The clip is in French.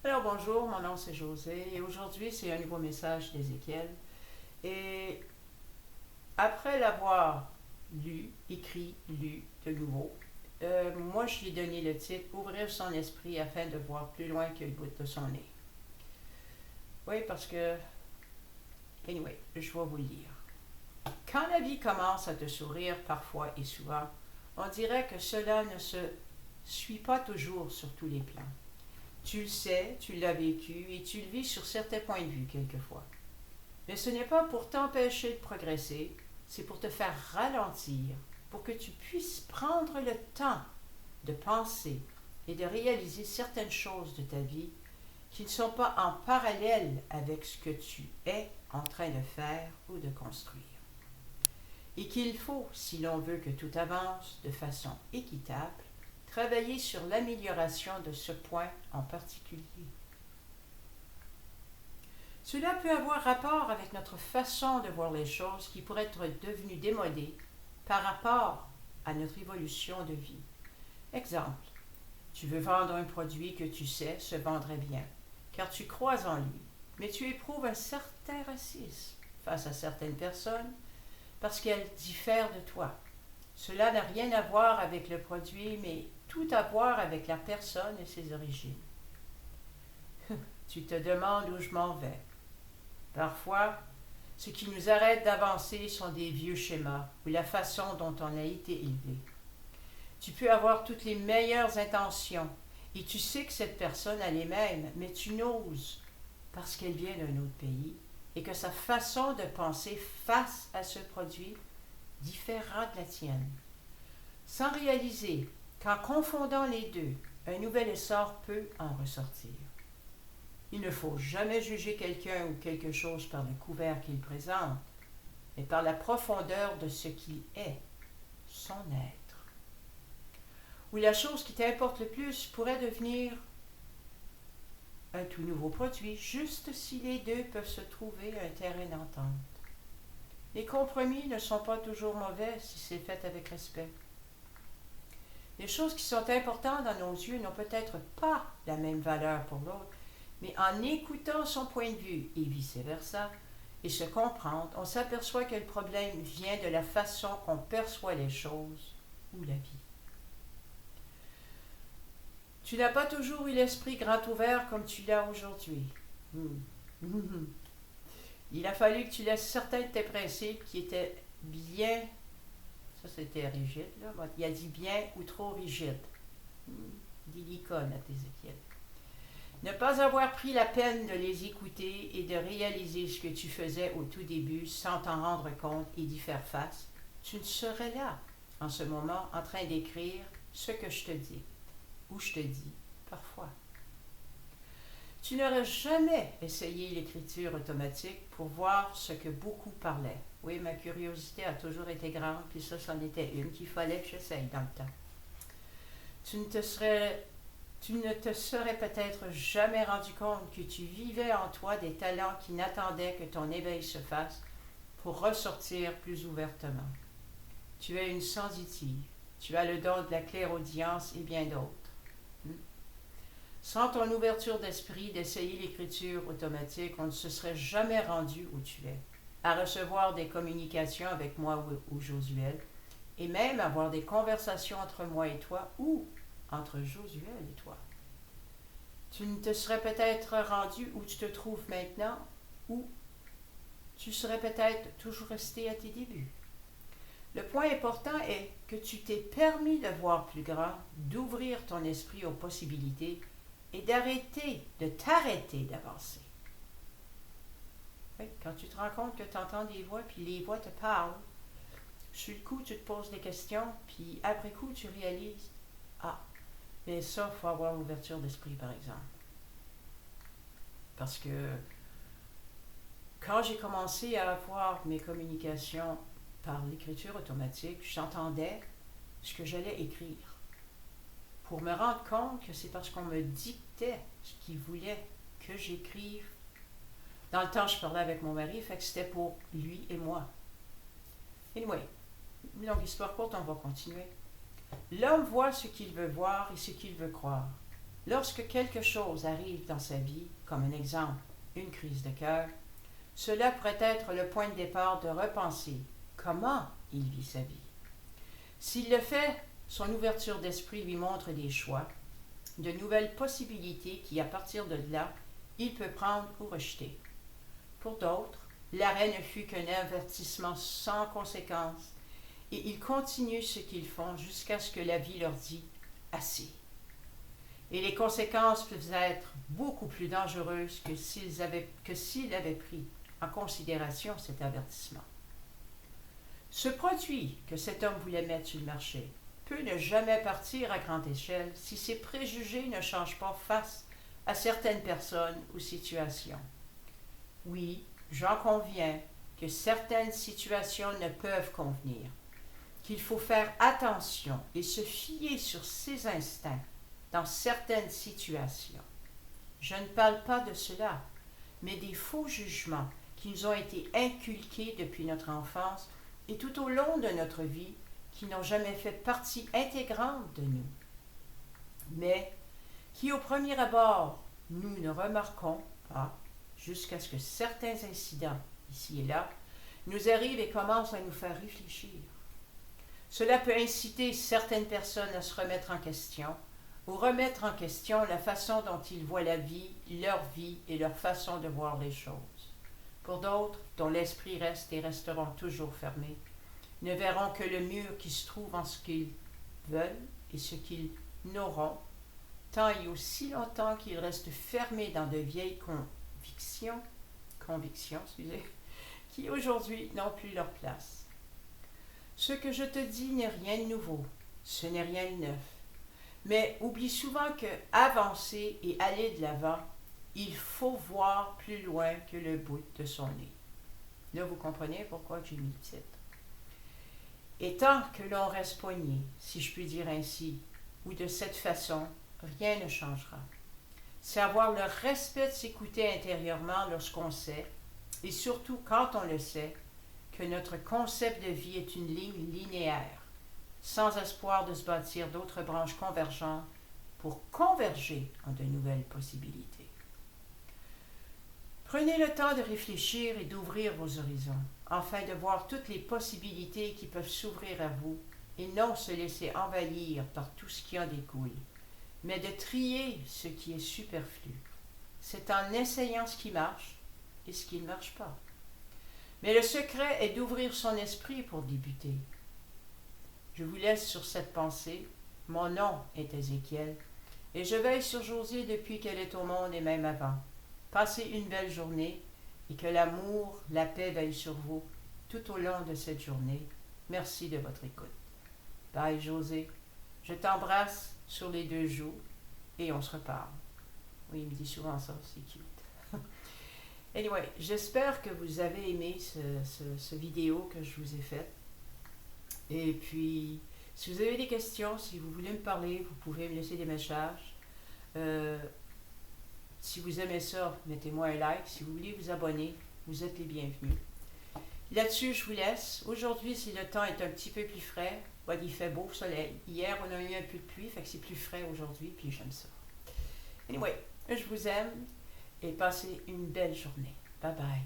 Alors bonjour, mon nom c'est José et aujourd'hui c'est un nouveau message d'Ézéchiel. Et après l'avoir lu de nouveau, moi je lui ai donné le titre Ouvrir son esprit afin de voir plus loin que le bout de son nez. Oui, parce que, anyway, je vais vous le lire. Quand la vie commence à te sourire parfois et souvent, on dirait que cela ne se suit pas toujours sur tous les plans. Tu le sais, tu l'as vécu et tu le vis sur certains points de vue quelquefois. Mais ce n'est pas pour t'empêcher de progresser, c'est pour te faire ralentir, pour que tu puisses prendre le temps de penser et de réaliser certaines choses de ta vie qui ne sont pas en parallèle avec ce que tu es en train de faire ou de construire. Et qu'il faut, si l'on veut que tout avance de façon équitable, travailler sur l'amélioration de ce point en particulier. Cela peut avoir rapport avec notre façon de voir les choses qui pourrait être devenue démodée par rapport à notre évolution de vie. Exemple, tu veux vendre un produit que tu sais se vendrait bien, car tu crois en lui, mais tu éprouves un certain racisme face à certaines personnes parce qu'elles diffèrent de toi. Cela n'a rien à voir avec le produit, mais tout à voir avec la personne et ses origines. Tu te demandes où je m'en vais. Parfois, ce qui nous arrête d'avancer sont des vieux schémas ou la façon dont on a été élevé. Tu peux avoir toutes les meilleures intentions et tu sais que cette personne a les mêmes, mais tu n'oses parce qu'elle vient d'un autre pays et que sa façon de penser face à ce produit diffèrera de la tienne. Sans réaliser qu'en confondant les deux, un nouvel essor peut en ressortir. Il ne faut jamais juger quelqu'un ou quelque chose par le couvert qu'il présente, mais par la profondeur de ce qu'il est, son être. Ou la chose qui t'importe le plus pourrait devenir un tout nouveau produit, juste si les deux peuvent se trouver un terrain d'entente. Les compromis ne sont pas toujours mauvais si c'est fait avec respect. Les choses qui sont importantes dans nos yeux n'ont peut-être pas la même valeur pour l'autre, mais en écoutant son point de vue et vice-versa, et se comprendre, on s'aperçoit que le problème vient de la façon qu'on perçoit les choses ou la vie. Tu n'as pas toujours eu l'esprit grand ouvert comme tu l'as aujourd'hui. Il a fallu que tu laisses certains de tes principes qui étaient bien, ça c'était rigide, là. Il a dit bien ou trop rigide. Dit l'icône à Ézéchiel. Ne pas avoir pris la peine de les écouter et de réaliser ce que tu faisais au tout début sans t'en rendre compte et d'y faire face, tu ne serais là, en ce moment, en train d'écrire ce que je te dis, ou je te dis, parfois. Tu n'aurais jamais essayé l'écriture automatique pour voir ce que beaucoup parlaient. Oui, ma curiosité a toujours été grande, puis ça, c'en était une qu'il fallait que j'essaye dans le temps. Tu ne te serais peut-être jamais rendu compte que tu vivais en toi des talents qui n'attendaient que ton éveil se fasse pour ressortir plus ouvertement. Tu es une sensitive, tu as le don de la clairaudience et bien d'autres. Sans ton ouverture d'esprit d'essayer l'écriture automatique, on ne se serait jamais rendu où tu es, à recevoir des communications avec moi ou Josuel, et même avoir des conversations entre moi et toi, ou entre Josuel et toi. Tu ne te serais peut-être rendu où tu te trouves maintenant, ou tu serais peut-être toujours resté à tes débuts. Le point important est que tu t'es permis de voir plus grand, d'ouvrir ton esprit aux possibilités et de t'arrêter d'avancer. Oui, quand tu te rends compte que tu entends des voix, puis les voix te parlent, sur le coup, tu te poses des questions, puis après coup, tu réalises, ah, mais ça, il faut avoir l'ouverture d'esprit, par exemple. Parce que quand j'ai commencé à avoir mes communications par l'écriture automatique, j'entendais ce que j'allais écrire. Pour me rendre compte que c'est parce qu'on me dictait ce qu'il voulait que j'écrive. Dans le temps, je parlais avec mon mari, fait que c'était pour lui et moi. Anyway, longue histoire courte, on va continuer. L'homme voit ce qu'il veut voir et ce qu'il veut croire. Lorsque quelque chose arrive dans sa vie, comme un exemple, une crise de cœur, cela pourrait être le point de départ de repenser comment il vit sa vie. S'il le fait, son ouverture d'esprit lui montre des choix, de nouvelles possibilités qui, à partir de là, il peut prendre ou rejeter. Pour d'autres, l'arrêt ne fut qu'un avertissement sans conséquence, et ils continuent ce qu'ils font jusqu'à ce que la vie leur dise « assez ». Et les conséquences peuvent être beaucoup plus dangereuses que s'ils avaient pris en considération cet avertissement. Ce produit que cet homme voulait mettre sur le marché peut ne jamais partir à grande échelle si ses préjugés ne changent pas face à certaines personnes ou situations. Oui, j'en conviens que certaines situations ne peuvent convenir, qu'il faut faire attention et se fier sur ses instincts dans certaines situations. Je ne parle pas de cela, mais des faux jugements qui nous ont été inculqués depuis notre enfance et tout au long de notre vie, qui n'ont jamais fait partie intégrante de nous, mais qui au premier abord nous ne remarquons pas jusqu'à ce que certains incidents, ici et là, nous arrivent et commencent à nous faire réfléchir. Cela peut inciter certaines personnes à se remettre en question, ou remettre en question la façon dont ils voient la vie et leur façon de voir les choses. Pour d'autres, dont l'esprit reste et resteront toujours fermés, ne verront que le mur qui se trouve en ce qu'ils veulent et ce qu'ils n'auront, tant et aussi longtemps qu'ils restent fermés dans de vieilles convictions, qui aujourd'hui n'ont plus leur place. Ce que je te dis n'est rien de nouveau, ce n'est rien de neuf. Mais oublie souvent que avancer et aller de l'avant, il faut voir plus loin que le bout de son nez. Là, vous comprenez pourquoi j'ai mis le titre. Et tant que l'on reste poigné, si je puis dire ainsi, ou de cette façon, rien ne changera. C'est avoir le respect de s'écouter intérieurement lorsqu'on sait, et surtout quand on le sait, que notre concept de vie est une ligne linéaire, sans espoir de se bâtir d'autres branches convergentes pour converger en de nouvelles possibilités. Prenez le temps de réfléchir et d'ouvrir vos horizons, afin de voir toutes les possibilités qui peuvent s'ouvrir à vous et non se laisser envahir par tout ce qui en découle, mais de trier ce qui est superflu. C'est en essayant ce qui marche et ce qui ne marche pas. Mais le secret est d'ouvrir son esprit pour débuter. Je vous laisse sur cette pensée. Mon nom est Ézéchiel, et je veille sur Josée depuis qu'elle est au monde et même avant. Passez une belle journée, et que l'amour, la paix veille sur vous tout au long de cette journée. Merci de votre écoute. Bye Josée, je t'embrasse sur les 2 joues, et on se reparle. Oui, il me dit souvent ça, c'est cute. Anyway, j'espère que vous avez aimé ce vidéo que je vous ai fait. Et puis, si vous avez des questions, si vous voulez me parler, vous pouvez me laisser des messages. Si vous aimez ça, mettez-moi un like. Si vous voulez vous abonner, vous êtes les bienvenus. Là-dessus, je vous laisse. Aujourd'hui, si le temps est un petit peu plus frais, il fait beau soleil. Hier, on a eu un peu de pluie, fait que c'est plus frais aujourd'hui, puis j'aime ça. Anyway, je vous aime et passez une belle journée. Bye bye.